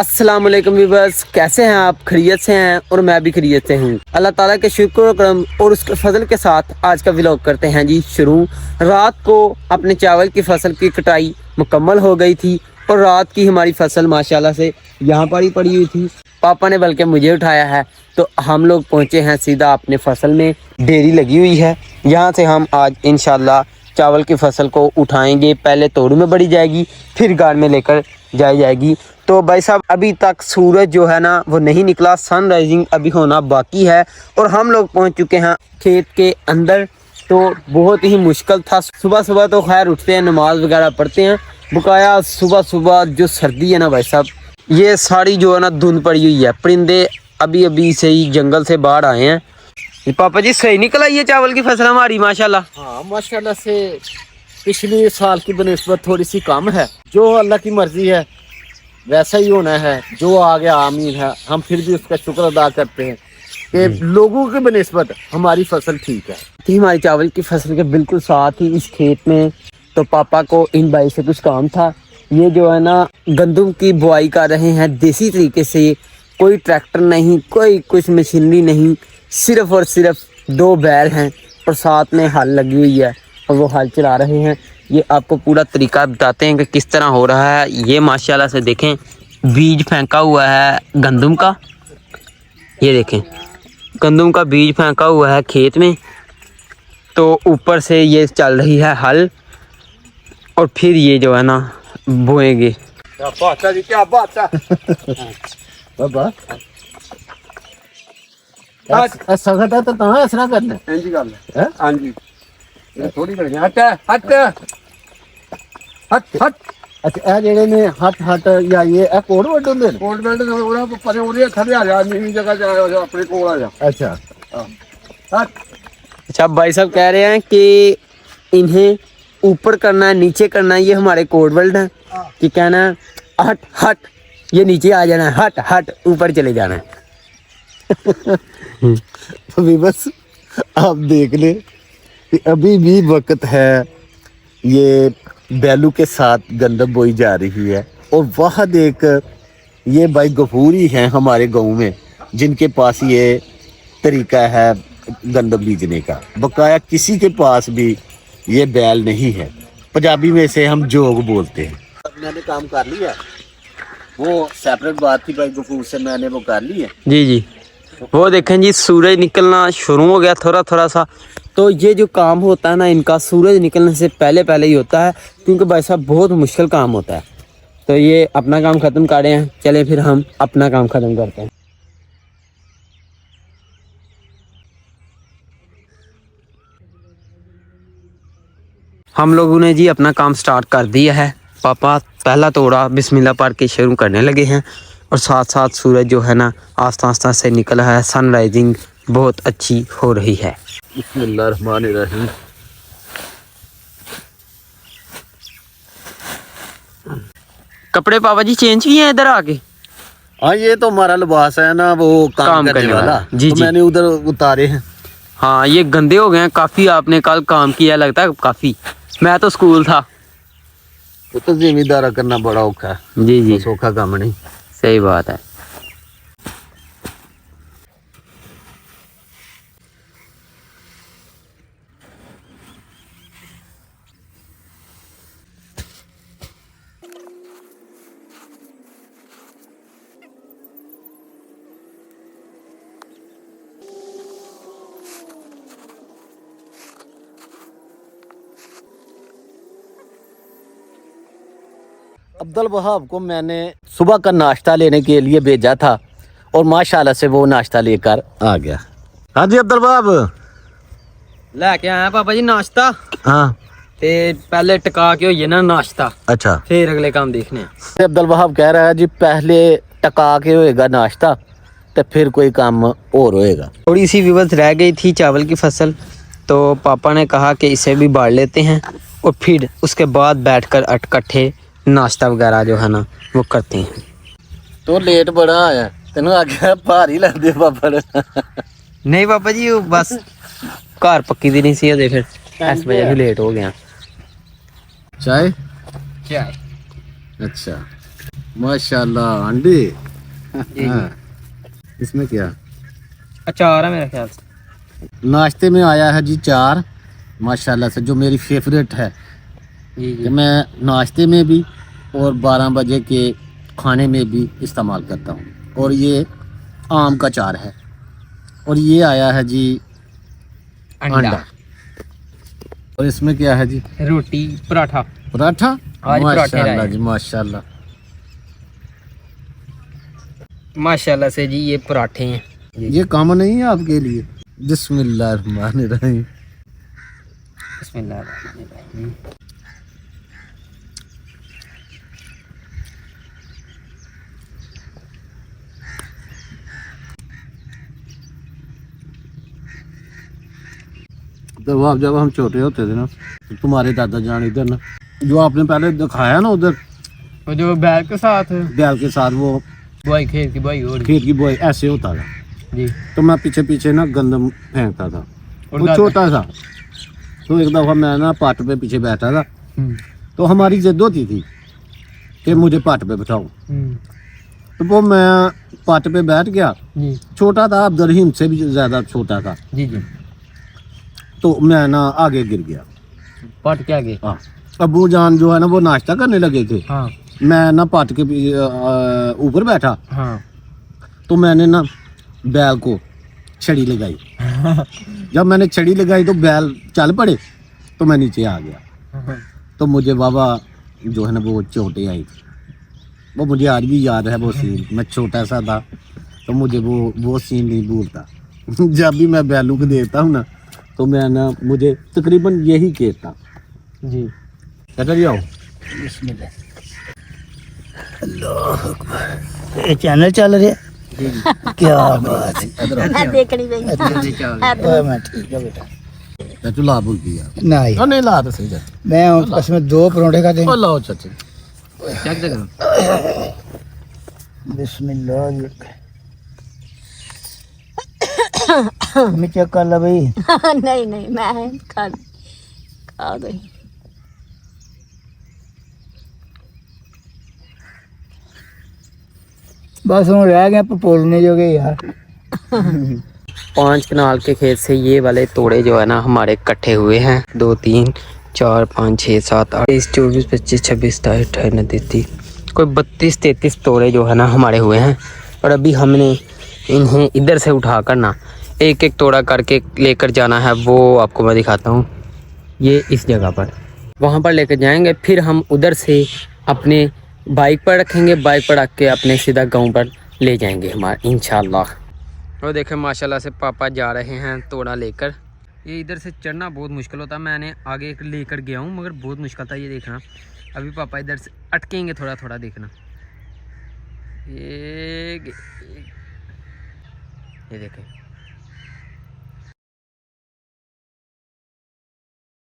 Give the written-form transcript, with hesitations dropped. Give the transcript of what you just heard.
अस्सलाम वालेकुम व्यूअर्स, कैसे हैं आप? खैरियत से हैं? और मैं भी खैरियत से हूँ। अल्लाह ताला के शुक्र और करम और उसके फजल के साथ आज का व्लॉग करते हैं जी शुरू। रात को अपने चावल की फसल की कटाई मुकम्मल हो गई थी और रात की हमारी फसल माशाल्लाह से यहाँ पर ही पड़ी हुई थी। पापा ने बल्कि मुझे उठाया है तो हम लोग पहुँचे हैं सीधा अपने फसल में। ढेरी लगी हुई है, यहाँ से हम आज इंशाल्लाह चावल की फसल को उठाएंगे। पहले तोड़ू में बढ़ी जाएगी, फिर गाड़ में लेकर जाई जाएगी। तो भाई साहब अभी तक सूरज जो है ना वो नहीं निकला, सनराइजिंग अभी होना बाकी है और हम लोग पहुंच चुके हैं खेत के अंदर। तो बहुत ही मुश्किल था। सुबह सुबह तो खैर उठते हैं, नमाज वगैरह पढ़ते हैं। बकाया सुबह सुबह जो सर्दी है ना भाई साहब, ये सारी जो है ना धुंध पड़ी हुई है। परिंदे अभी अभी से ही जंगल से बाहर आए हैं। पापा जी सही निकल आई है चावल की फसल हमारी माशाल्लाह। हाँ माशाल्लाह से पिछले साल की बनिस्बत थोड़ी सी कम है। जो अल्लाह की मर्जी है वैसा ही होना है, जो आ गया आमीन है। हम फिर भी उसका शुक्र अदा करते हैं कि लोगों की बनिस्बत हमारी फसल ठीक है। थी हमारी चावल की फसल के बिल्कुल साथ ही इस खेत में। तो पापा को इन भाई से कुछ काम था। ये जो है ना गंदम की बुआई कर रहे हैं देसी तरीके से। कोई ट्रैक्टर नहीं, कोई कुछ मशीनरी नहीं, सिर्फ और सिर्फ दो बैल हैं और साथ में हल लगी हुई है और वो हल चला रहे हैं। ये आपको पूरा तरीका बताते हैं कि किस तरह हो रहा है। ये माशाल्लाह से देखें, बीज फेंका हुआ है गंदम का। ये देखें गंदम का बीज फेंका हुआ है खेत में। तो ऊपर से ये चल रही है हल और फिर ये जो है ना बोएंगे। क्या बात है जी, क्या बात है बाबा। सगत है तो ता ऐसा करना इंज गल है। हाँ जी, थोड़ी कर हट हट हट हट। अच्छा ए जेड़े ने हट हट या ये ए कोड वड होंदे ने। कोटमेंट ओरा परे ओरे खड़े आ जा, नीवी जगह जा अपने कोल आ जा। अच्छा हट। अच्छा भाई साहब कह रहे हैं कि इन्हें ऊपर करना है, नीचे करना है। ये हमारे कोड वर्ड है कि कहना है हट हट, ये नीचे आ जाना है, हट हट ऊपर चले जाना है। अभी बस आप देख ले कि अभी भी वक्त है। ये बैलू के साथ गंदम बोई जा रही है और वहाँ देख ये भाई गफूरी हैं हमारे गांव में, जिनके पास ये तरीका है गंदम बीजने का। बकाया किसी के पास भी ये बैल नहीं है। पंजाबी में से हम जोग बोलते हैं। मैंने काम कर लिया, वो सेपरेट बात थी भाई, गफूर से मैंने वो कर ली है। जी जी, वो देखें जी सूरज निकलना शुरू हो गया थोड़ा थोड़ा सा। तो ये जो काम होता है ना इनका सूरज निकलने से पहले पहले ही होता है, क्योंकि भाई साहब बहुत मुश्किल काम होता है। तो ये अपना काम ख़त्म कर रहे हैं, चले फिर हम अपना काम ख़त्म करते हैं। हम लोगों ने जी अपना काम स्टार्ट कर दिया है। पापा पहला तोड़ा बिस्मिल्लाह पढ़ के शुरू करने लगे हैं और साथ साथ सूरज जो है ना आस्ता आस्ता से निकल रहा है। सनराइजिंग बहुत अच्छी हो रही है। बिस्मिल्लाहिर्रहमानिर्रहीम। कपड़े पापा जी चेंज किए हैं इधर आके? हाँ ये तो हमारा लिबास है ना, वो काम करने वाला। जी तो जी, मैंने उधर उतारे हैं। हाँ ये गंदे हो गए हैं काफ़ी। आपने कल काम किया लगता है काफ़ी। मैं तो स्कूल था। तो जिम्मेदारा करना बड़ा औखा है। जी जी, सौखा काम नहीं। सही बात है। अब्दुल वहाब को मैंने सुबह का नाश्ता लेने के लिए भेजा था और माशाल्लाह से वो नाश्ता लेकर आ गया। हाँ जी अब्दुल वहाब। लेके आया पापा जी नाश्ता। हाँ ते पहले टका के होइए ना नाश्ता, अच्छा। फिर अगले काम देखने हैं। अब्दुल वहाब कह रहा है जी पहले टका के होएगा नाश्ता तो फिर कोई काम और होएगा। थोड़ी सी विवश रह गई थी चावल की फसल, तो पापा ने कहा कि इसे भी बाढ़ लेते हैं और फिर उसके बाद बैठकर इकट्ठे नाश्ता वगैरह जो है ना वो करते हैं। तो लेट बड़ा आया, तेनों आगे भारी लगदे पापा ने। नहीं पापा जी वो बस घर पक्की दी नहीं सी होते, फिर इस वजह से लेट हो गया। चाय चाय अच्छा। माशाल्लाह अंडे। जी हाँ। इसमें क्या अचार है मेरे ख्याल से। नाश्ते में आया है जी चार, माशाल्लाह से, जो मेरी फेवरेट है जी कि मैं नाश्ते में भी और 12 बजे के खाने में भी इस्तेमाल करता हूँ। और ये आम का चार है। और ये आया है जी अंडा। और इसमें क्या है जी? रोटी पराठा। पराठा। आज पराठे माशाल्लाह लाए। जी माशाल्लाह। माशाल्लाह से जी ये पराठे हैं। ये काम नहीं है आपके लिए? बिस्मिल्लाहिर्रहमानिर्रहीम। बिस्मिल्लाहिर्रहमानिर्रहीम। तो आप जब हम छोटे होते थे ना, तो तुम्हारे दादा जान इधर ना, जो आपने पहले दिखाया ना उधर, वो जो बैल के साथ बैल के साथ वो बुआई, खेत की बुआई हो रही। खेत की बुआई ऐसे होता था। जी। तो मैं पीछे पीछे ना गंदम फेंकता था। और वो दादा- छोटा था। तो एक दफ़ा मैं ना पाट पे पीछे बैठा था, हम्म, तो हमारी जिद होती थी कि मुझे पाट पे बैठाओ। हम्म, तो वो मैं पाट पे बैठ गया। जी छोटा था, अब्दुल से भी ज़्यादा छोटा था। जी जी। तो मैं ना आगे गिर गया। पट के आगे। हाँ, अबू जान जो है ना वो नाश्ता करने लगे थे। हाँ मैं ना पाट के ऊपर बैठा। हाँ। तो मैंने ना बैल को छड़ी लगाई। जब मैंने छड़ी लगाई तो बैल चल पड़े, तो मैं नीचे आ गया। तो मुझे बाबा जो है ना वो चोटें आई थी। वो मुझे आज भी याद है वो सीन। मैं छोटा सा था तो मुझे वो सीन नहीं भूलता। जब भी मैं बैलों को देखता हूँ ना, तो मैं ना मुझे तकरीबन यही कहता। जी। चल जाओ। ये चैनल चल रहा है। क्या बात है। देखनी पई मैं ठीक है बेटा। चाचू ला बोल दिया। नहीं नहीं ला तो सही जा। मैं उसमें 2 परोठे का ओ लाओ चाचू। चेक करो। बिस्मिल्लाह। मैं चेक कर ला भाई। नहीं नहीं मैं खा दो। बस हम रह गए पोलने जो गए यार। 5 कनाल के खेत से ये वाले तोड़े जो है ना हमारे इकट्ठे हुए हैं। 2 3 4 5 6 7 8 23 24 25 26 27 28 29 कोई 32 33 तोड़े जो है ना हमारे हुए हैं। और अभी हमने इन्हें इधर से उठा कर ना एक एक तोड़ा करके लेकर जाना है। वो आपको मैं दिखाता हूँ। ये इस जगह पर वहाँ पर लेकर जाएंगे, फिर हम उधर से अपने बाइक पर रखेंगे। बाइक पर रख के अपने सीधा गाँव पर ले जाएंगे हमारे इंशाल्लाह। और देखें माशाल्लाह से पापा जा रहे हैं तोड़ा लेकर। ये इधर से चढ़ना बहुत मुश्किल होता है। मैंने आगे एक लेकर गया हूँ मगर बहुत मुश्किल था ये देखना। अभी पापा इधर से अटकेंगे थोड़ा थोड़ा देखना। ये देखें